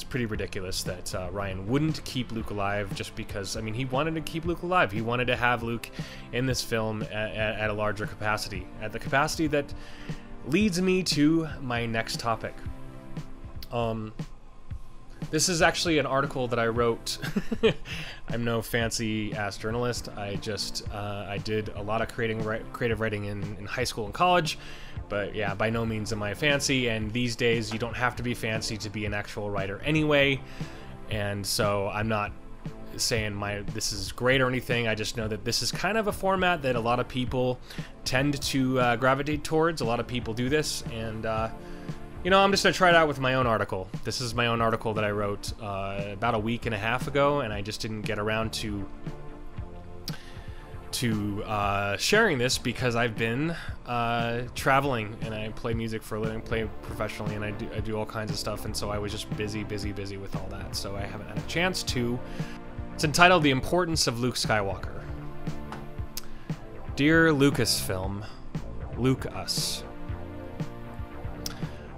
it's pretty ridiculous that Rian wouldn't keep Luke alive just because, I mean, he wanted to keep Luke alive. He wanted to have Luke in this film at a larger capacity, at the capacity that leads me to my next topic. This is actually an article that I wrote. I'm no fancy-ass journalist. I did a lot of creative writing in high school and college, but yeah, by no means am I fancy, and these days you don't have to be fancy to be an actual writer anyway, and so I'm not saying this is great or anything. I just know that this is kind of a format that a lot of people tend to gravitate towards. A lot of people do this, and you know, I'm just going to try it out with my own article. This is my own article that I wrote about a week and a half ago, and I just didn't get around to sharing this because I've been traveling, and I play music for a living, play professionally, and I do all kinds of stuff, and so I was just busy with all that, so I haven't had a chance to. It's entitled The Importance of Luke Skywalker. Dear Lucasfilm, Luke us.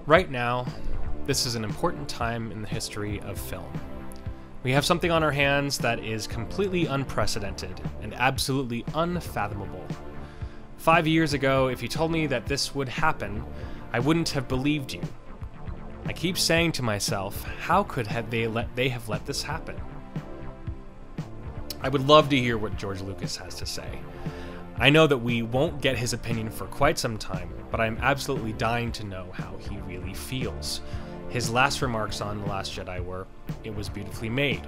Right now, this is an important time in the history of film. We have something on our hands that is completely unprecedented and absolutely unfathomable. 5 years ago, if you told me that this would happen, I wouldn't have believed you. I keep saying to myself, how could they have let this happen? I would love to hear what George Lucas has to say. I know that we won't get his opinion for quite some time, but I'm absolutely dying to know how he really feels. His last remarks on The Last Jedi were, "It was beautifully made,"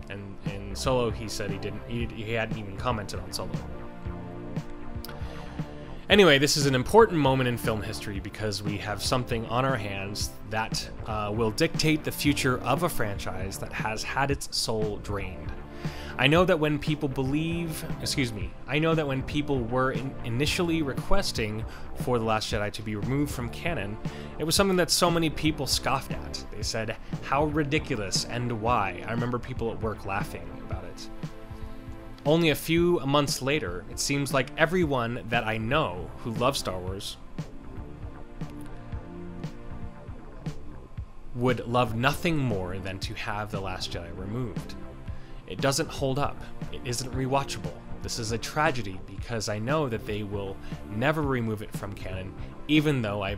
and in Solo he said he hadn't even commented on Solo. Anyway, this is an important moment in film history because we have something on our hands that will dictate the future of a franchise that has had its soul drained. I know that when people were initially requesting for The Last Jedi to be removed from canon, it was something that so many people scoffed at. They said, how ridiculous and why? I remember people at work laughing about it. Only a few months later, it seems like everyone that I know who loves Star Wars would love nothing more than to have The Last Jedi removed. It doesn't hold up. It isn't rewatchable. This is a tragedy because I know that they will never remove it from canon, even though I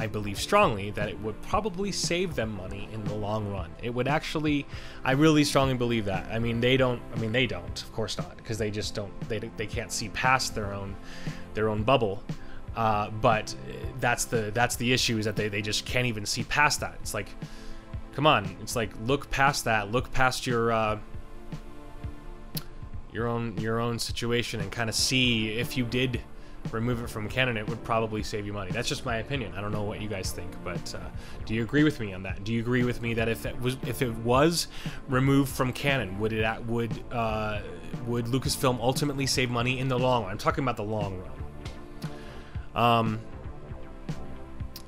believe strongly that it would probably save them money in the long run. It would actually, I really strongly believe that. I mean, they don't, of course not, because they just don't, they can't see past their own bubble. But that's the issue, is that they just can't even see past that. It's like, come on, it's like, look past that, look past your own situation and kind of see if you did remove it from canon, it would probably save you money. That's just my opinion. I don't know what you guys think, but do you agree with me on that? Do you agree with me that if it was removed from canon, would Lucasfilm ultimately save money in the long run? I'm talking about the long run.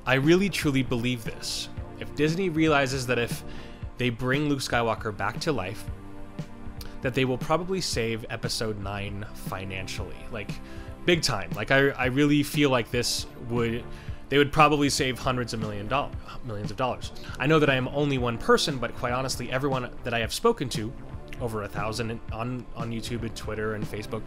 I really truly believe this. If Disney realizes that if they bring Luke Skywalker back to life, that they will probably save Episode 9 financially, like big time. Like I really feel like they would probably save hundreds of millions of dollars. I know that I am only one person, but quite honestly, everyone that I have spoken to, over 1,000 on YouTube and Twitter and Facebook,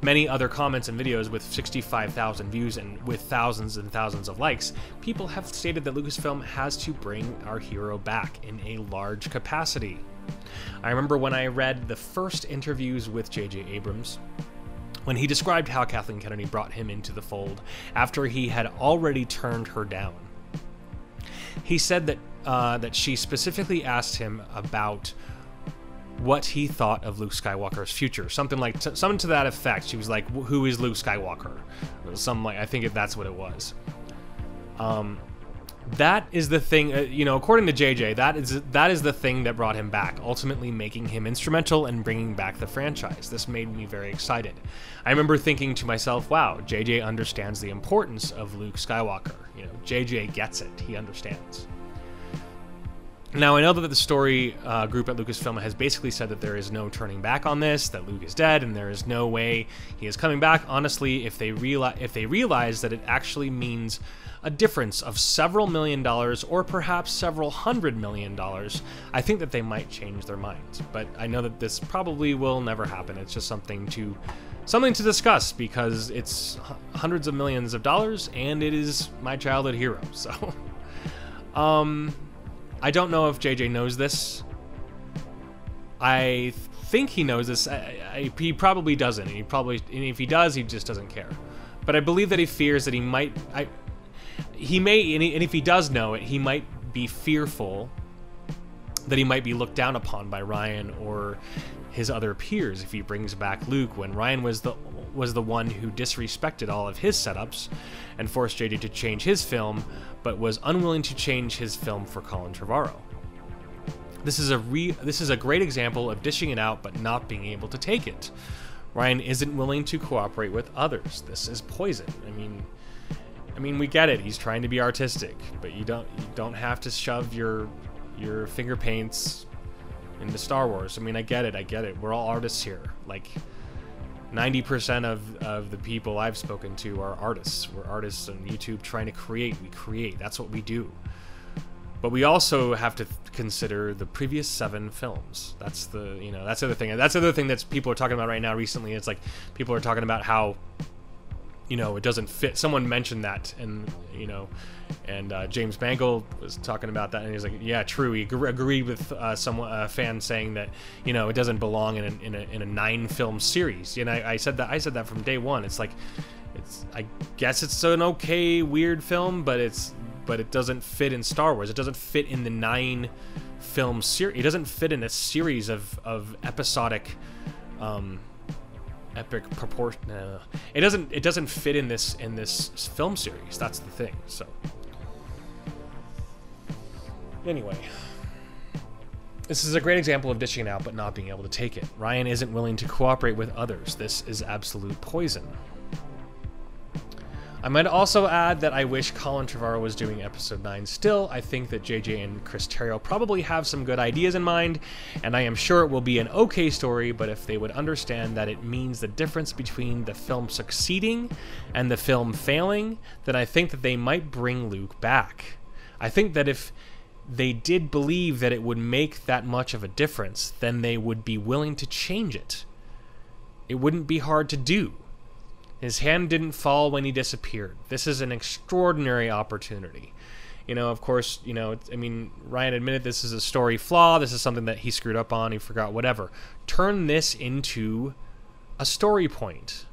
many other comments and videos with 65,000 views and with thousands and thousands of likes, people have stated that Lucasfilm has to bring our hero back in a large capacity. I remember when I read the first interviews with J.J. Abrams, when he described how Kathleen Kennedy brought him into the fold after he had already turned her down. He said that she specifically asked him about what he thought of Luke Skywalker's future, something to that effect. She was like, "Who is Luke Skywalker?" I think that's what it was. That is the thing, according to JJ, that is the thing that brought him back, ultimately making him instrumental in bringing back the franchise. This made me very excited. I remember thinking to myself, wow, JJ understands the importance of Luke Skywalker. JJ gets it. He understands. Now, I know that the story group at Lucasfilm has basically said that there is no turning back on this, that Luke is dead, and there is no way he is coming back. Honestly, if they realize that it actually means a difference of several $1 million or perhaps several $100 million, I think that they might change their minds. But I know that this probably will never happen. It's just something to discuss, because it's hundreds of millions of dollars, and it is my childhood hero. So, I don't know if JJ knows this. I think he knows this. He probably doesn't. And if he does, he just doesn't care. But I believe that he fears that he might. He may, and if he does know it, he might be fearful that he might be looked down upon by Rian or his other peers if he brings back Luke, when Rian was the one who disrespected all of his setups and forced JJ to change his film, but was unwilling to change his film for Colin Trevorrow. This is a great example of dishing it out but not being able to take it. Rian isn't willing to cooperate with others. This is poison. I mean, we get it. He's trying to be artistic, but you don't have to shove your finger paints into Star Wars. I mean, I get it. We're all artists here. Like, 90% of the people I've spoken to are artists. We're artists on YouTube trying to create. We create. That's what we do. But we also have to consider the previous 7 films. That's the other thing. That's the other thing that people are talking about right now recently. It's like people are talking about how, it doesn't fit. Someone mentioned that, and James Mangold was talking about that, and he's like, yeah, true. He agreed with a fan saying that, it doesn't belong in a 9-film series. And I said that from day one. It's like, I guess it's an okay, weird film, but it doesn't fit in Star Wars. It doesn't fit in the 9-film series. It doesn't fit in a series of episodic, epic proportion. It doesn't fit in this film series. That's the thing. So anyway, this is a great example of dishing it out but not being able to take it. Rian isn't willing to cooperate with others. This is absolute poison. I might also add that I wish Colin Trevorrow was doing episode 9 still. I think that JJ and Chris Terrio probably have some good ideas in mind, and I am sure it will be an okay story, but if they would understand that it means the difference between the film succeeding and the film failing, then I think that they might bring Luke back. I think that if they did believe that it would make that much of a difference, then they would be willing to change it. It wouldn't be hard to do. His hand didn't fall when he disappeared. This is an extraordinary opportunity. Of course, Rian admitted this is a story flaw. This is something that he screwed up on. He forgot, whatever. Turn this into a story point.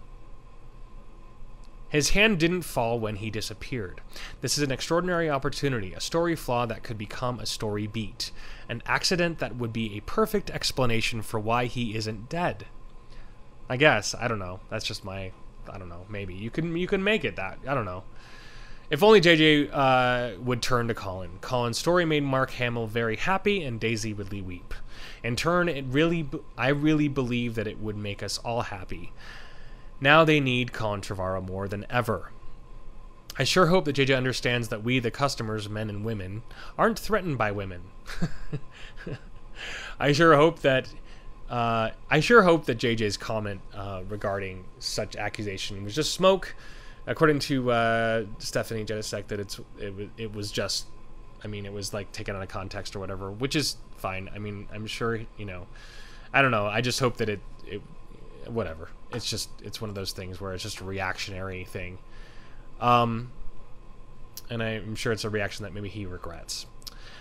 His hand didn't fall when he disappeared. This is an extraordinary opportunity, a story flaw that could become a story beat, an accident that would be a perfect explanation for why he isn't dead. I guess. I don't know. That's just my... I don't know. Maybe you can make it that. I don't know. If only JJ would turn to Colin. Colin's story made Mark Hamill very happy, and Daisy Ridley weep. In turn, I really believe that it would make us all happy. Now they need Colin Trevorrow more than ever. I sure hope that JJ understands that we, the customers, men and women, aren't threatened by women. I sure hope that JJ's comment regarding such accusation was just smoke. According to Stephanie Jedisek, that it was just, it was like taken out of context or whatever, which is fine. I'm sure, I don't know. I just hope that it whatever. It's one of those things where it's just a reactionary thing. And I'm sure it's a reaction that maybe he regrets.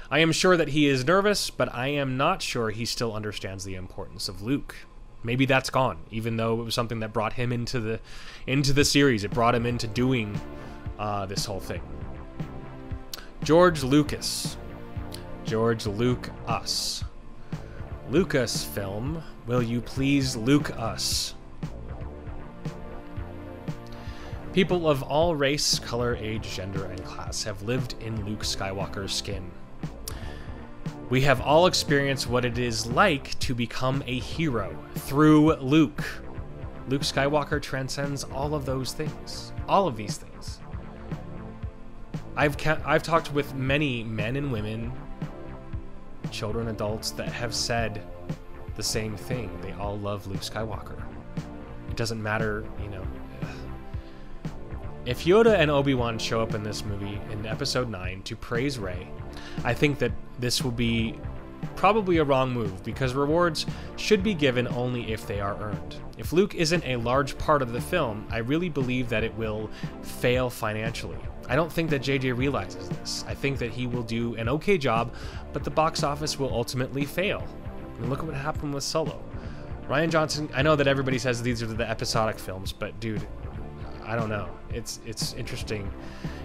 I am sure that he is nervous, but I am not sure he still understands the importance of Luke. Maybe that's gone, even though it was something that brought him into the series. It brought him into doing this whole thing. George Lucas. George Luke us. Lucasfilm, will you please Luke us? People of all race, color, age, gender, and class have lived in Luke Skywalker's skin. We have all experienced what it is like to become a hero through Luke. Luke Skywalker transcends all of those things. All of these things. I've talked with many men and women children, adults that have said the same thing. They all love Luke Skywalker. It doesn't matter, you know. If Yoda and Obi-Wan show up in this movie in episode 9 to praise Rey, I think that this will be probably a wrong move, because rewards should be given only if they are earned. If Luke isn't a large part of the film, I really believe that it will fail financially. I don't think that JJ realizes this. I think that he will do an okay job, but the box office will ultimately fail. I mean, look at what happened with Solo. Rian Johnson, I know that everybody says these are the episodic films, but dude, I don't know. It's interesting.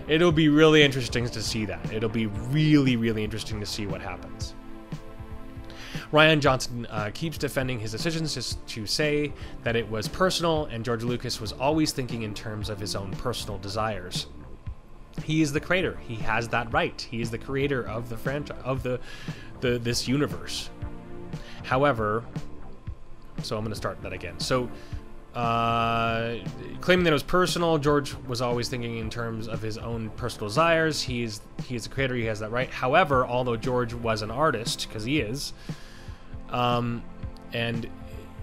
It'll be really interesting to see that. It'll be really, really interesting to see what happens. Rian Johnson keeps defending his decisions just to say that it was personal, and George Lucas was always thinking in terms of his own personal desires. He is the creator. He has that right. He is the creator of the franchise, of this universe. However, so I'm going to start that again. So, claiming that it was personal, George was always thinking in terms of his own personal desires. He is the creator. He has that right. However, although George was an artist, because he is, and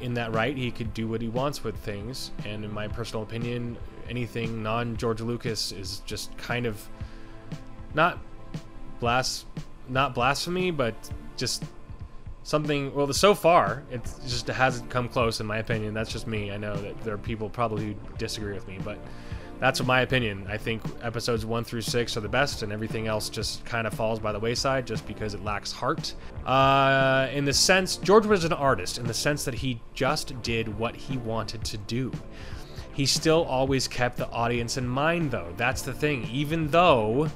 in that right, he could do what he wants with things. And in my personal opinion, anything non-George Lucas is just kind of not blasphemy, but just something. Well, so far it just hasn't come close, in my opinion. That's just me. I know that there are people probably who disagree with me, but that's my opinion. I think episodes 1 through 6 are the best, and everything else just kind of falls by the wayside just because it lacks heart. In the sense, George was an artist in the sense that he just did what he wanted to do. He still always kept the audience in mind, though. That's the thing. Even though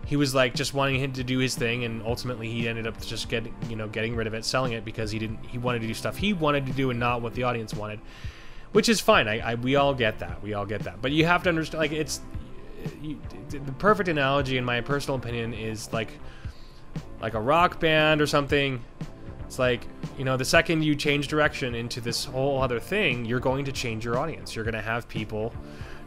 he was like just wanting him to do his thing, and ultimately he ended up just getting rid of it, selling it, because he wanted to do stuff he wanted to do and not what the audience wanted. Which is fine. We all get that. We all get that. But you have to understand, like, the perfect analogy, in my personal opinion, is like a rock band or something. It's like, you know, the second you change direction into this whole other thing, you're going to change your audience. You're going to have people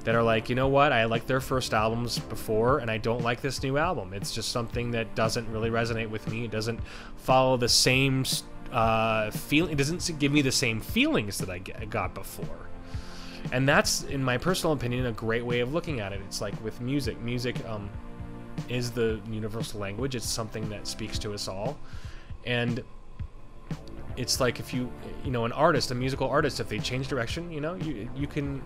that are like, you know what, I liked their first albums before, and I don't like this new album. It's just something that doesn't really resonate with me. It doesn't follow the same feeling. It doesn't give me the same feelings that I got before. And that's, in my personal opinion, a great way of looking at it. It's like with music. Music is the universal language. It's something that speaks to us all. And it's like if you know, an artist, a musical artist, if they change direction, you know, you can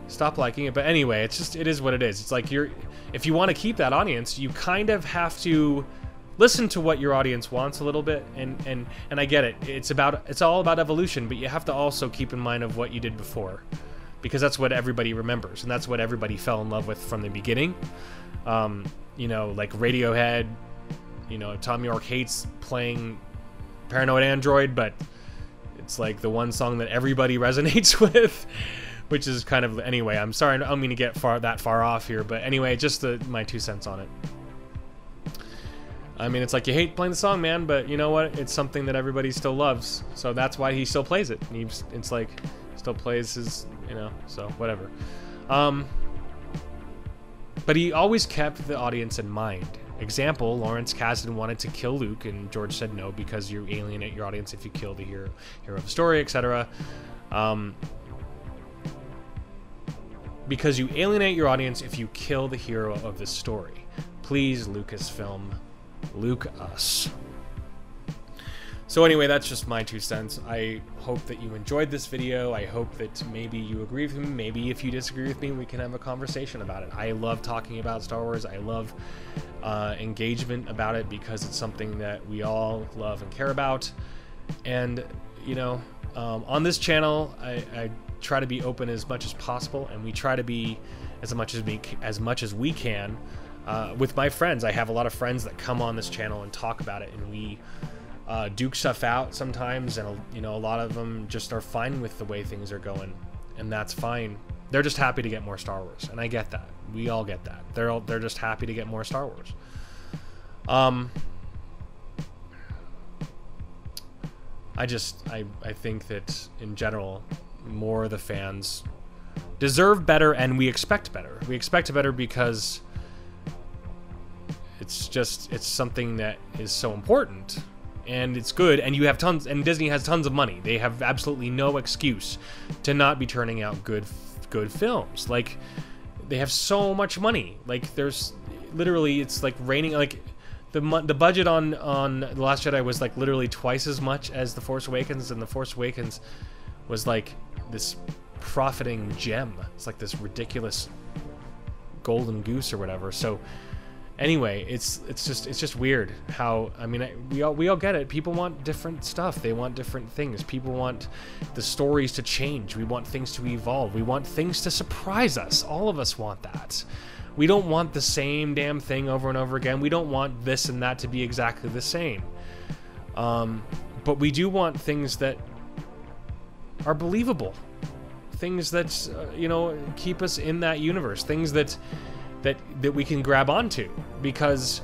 stop liking it. But anyway, it is what it is. It's like if you want to keep that audience, you kind of have to listen to what your audience wants a little bit, and I get it. It's all about evolution, but you have to also keep in mind of what you did before, because that's what everybody remembers, and that's what everybody fell in love with from the beginning. You know, like Radiohead. You know, Tom York hates playing Paranoid Android, but it's like the one song that everybody resonates with, which is kind of, anyway, I'm sorry, I don't mean to get that far off here, but anyway, just my 2 cents on it. I mean, it's like, you hate playing the song, man, but you know what? It's something that everybody still loves, so that's why he still plays it. It's like, still plays his, you know, so whatever. But he always kept the audience in mind. Example, Lawrence Kasdan wanted to kill Luke, and George said no, because you alienate your audience if you kill the hero of the story, etc. Because you alienate your audience if you kill the hero of the story. Please, Lucasfilm, Luke us. So anyway, that's just my 2 cents. I hope that you enjoyed this video. I hope that maybe you agree with me. Maybe if you disagree with me, we can have a conversation about it. I love talking about Star Wars. I love engagement about it, because it's something that we all love and care about. And, you know, on this channel, I try to be open as much as possible, and we try to be as much as we can with my friends. I have a lot of friends that come on this channel and talk about it, and we duke stuff out sometimes, and you know, a lot of them just are fine with the way things are going, and that's fine. They're just happy to get more Star Wars, and I get that. We all get that. They're just happy to get more Star Wars. I think that in general, more of the fans deserve better, and we expect better. We expect better because it's something that is so important, and it's good, and you have tons, and Disney has tons of money. They have absolutely no excuse to not be turning out good films. Like, they have so much money. Like, there's literally, it's like raining. Like, the budget on The Last Jedi was like literally twice as much as The Force Awakens, and The Force Awakens was like this profiting gem. It's like this ridiculous golden goose or whatever. So anyway, it's just weird how, I mean, we all get it. People want different stuff. They want different things. People want the stories to change. We want things to evolve. We want things to surprise us. All of us want that. We don't want the same damn thing over and over again. We don't want this and that to be exactly the same. But we do want things that are believable. Things that, you know, keep us in that universe. Things that we can grab onto. Because,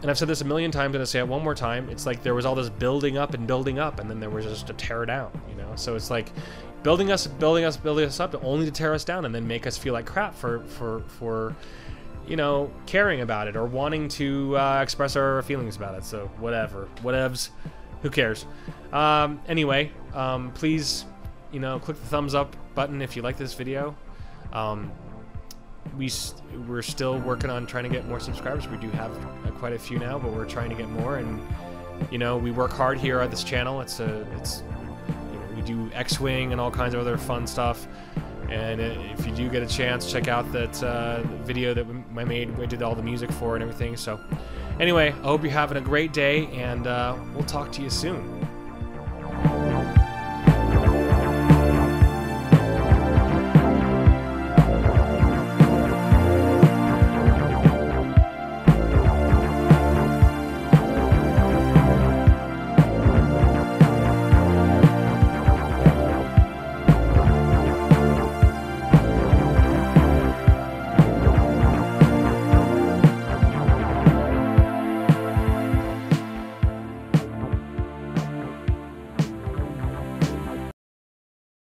and I've said this a million times and I'll say it one more time, it's like there was all this building up, and then there was just a tear down, you know? So it's like building us up only to tear us down and then make us feel like crap for you know, caring about it or wanting to express our feelings about it. So whatevs, who cares? Anyway, please, you know, click the thumbs up button if you like this video. We're still working on trying to get more subscribers. We do have quite a few now, but we're trying to get more. And you know, we work hard here at this channel. It's you know, we do X-Wing and all kinds of other fun stuff. And if you do get a chance, check out that video that I made. We did all the music for and everything. So anyway, I hope you're having a great day, and we'll talk to you soon.